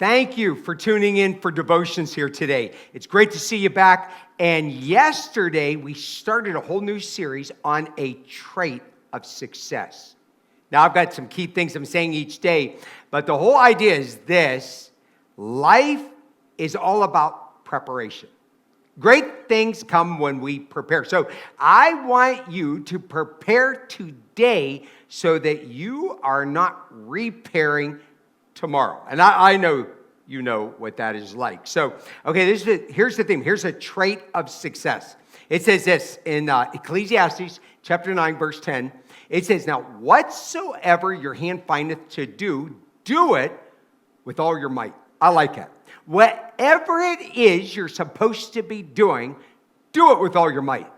Thank you for tuning in for devotions here today. It's great to see you back. And yesterday, we started a whole new series on a trait of success. Now, I've got some key things I'm saying each day, but the whole idea is this: life is all about preparation. Great things come when we prepare. So I want you to prepare today so that you are not repairing tomorrow. And I know you know what that is like. So, okay, here's the thing. Here's a trait of success. It says this in Ecclesiastes chapter 9, verse 10. It says, "Now, whatsoever your hand findeth to do, do it with all your might." I like that. Whatever it is you're supposed to be doing, do it with all your might.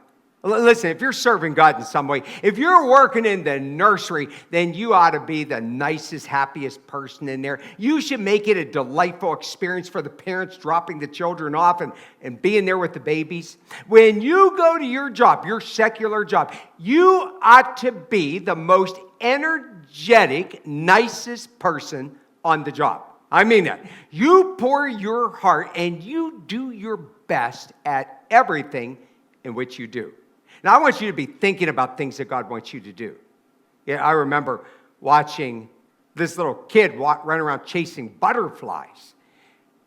Listen, if you're serving God in some way, if you're working in the nursery, then you ought to be the nicest, happiest person in there. You should make it a delightful experience for the parents dropping the children off and being there with the babies. When you go to your job, your secular job, you ought to be the most energetic, nicest person on the job. I mean that. You pour your heart and you do your best at everything in which you do. Now, I want you to be thinking about things that God wants you to do. Yeah, I remember watching this little kid run around chasing butterflies.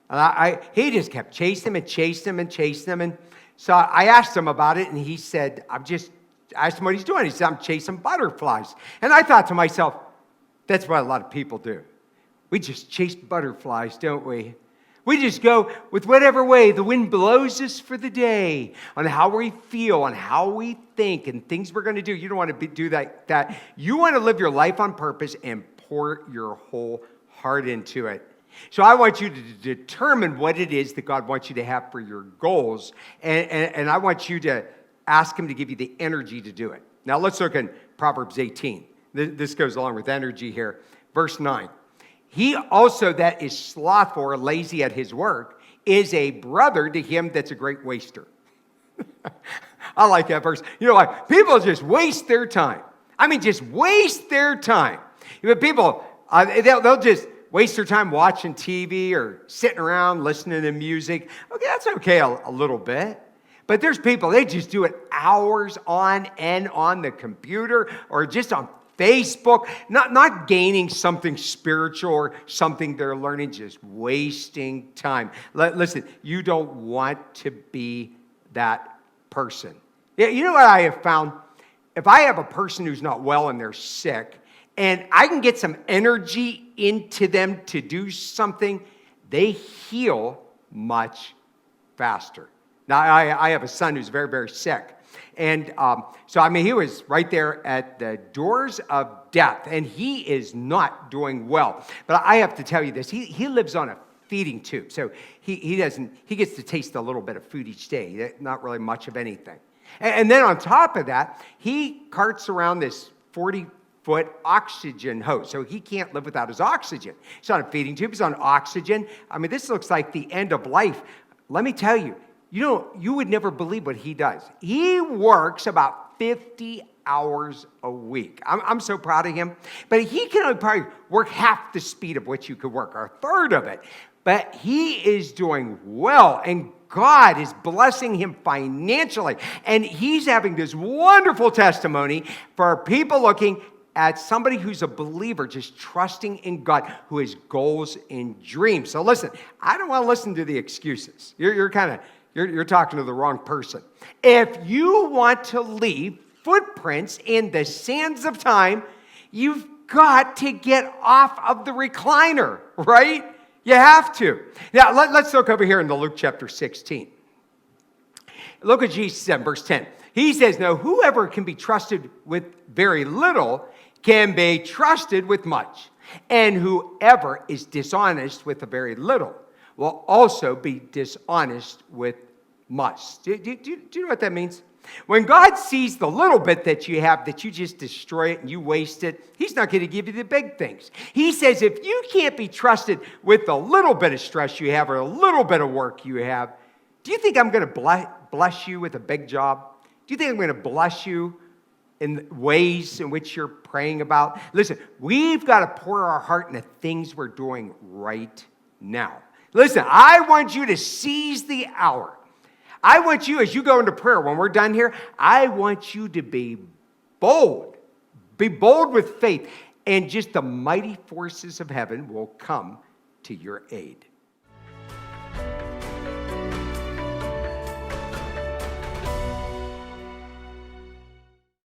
And he just kept chasing them and chasing them and chasing them. And so I asked him about it, and he said, I asked him what he's doing. He said, "I'm chasing butterflies." And I thought to myself, that's what a lot of people do. We just chase butterflies, don't we? We just go with whatever way the wind blows us for the day, on how we feel, on how we think, and things we're going to do. You don't want to do that. You want to live your life on purpose and pour your whole heart into it. So I want you to determine what it is that God wants you to have for your goals, and I want you to ask Him to give you the energy to do it. Now let's look at Proverbs 18. This goes along with energy here. Verse 9. "He also that is slothful or lazy at his work is a brother to him that's a great waster." I like that verse. You know what? People just waste their time. I mean, just waste their time. People, they'll just waste their time watching TV or sitting around listening to music. Okay, that's okay a little bit. But there's people, they just do it hours on end on the computer or just on Facebook, not gaining something spiritual or something they're learning, just wasting time. Listen, you don't want to be that person. You know what I have found? If I have a person who's not well and they're sick, and I can get some energy into them to do something, they heal much faster. Now, I have a son who's very, very sick. And so, he was right there at the doors of death, and he is not doing well. But I have to tell you this, he lives on a feeding tube, so he gets to taste a little bit of food each day, not really much of anything. And then on top of that, he carts around this 40-foot oxygen hose, so he can't live without his oxygen. He's on a feeding tube, he's on oxygen. This looks like the end of life. Let me tell you, you would never believe what he does. He works about 50 hours a week. I'm so proud of him. But he can only probably work half the speed of what you could work, or a third of it. But he is doing well, and God is blessing him financially. And he's having this wonderful testimony for people looking at somebody who's a believer, just trusting in God, who has goals and dreams. So listen, I don't want to listen to the excuses. You're talking to the wrong person. If you want to leave footprints in the sands of time, you've got to get off of the recliner, right? You have to. Now, let's look over here in Luke chapter 16. Look at Jesus in verse 10. He says, "Now, whoever can be trusted with very little can be trusted with much. And whoever is dishonest with a very little will also be dishonest with much." Do you know what that means? When God sees the little bit that you have, that you just destroy it and you waste it, He's not going to give you the big things. He says, if you can't be trusted with the little bit of stress you have or a little bit of work you have, do you think I'm going to bless you with a big job? Do you think I'm going to bless you in ways in which you're praying about? Listen, we've got to pour our heart into things we're doing right now. Listen, I want you to seize the hour. I want you, as you go into prayer, when we're done here, I want you to be bold. Be bold with faith, and just the mighty forces of heaven will come to your aid.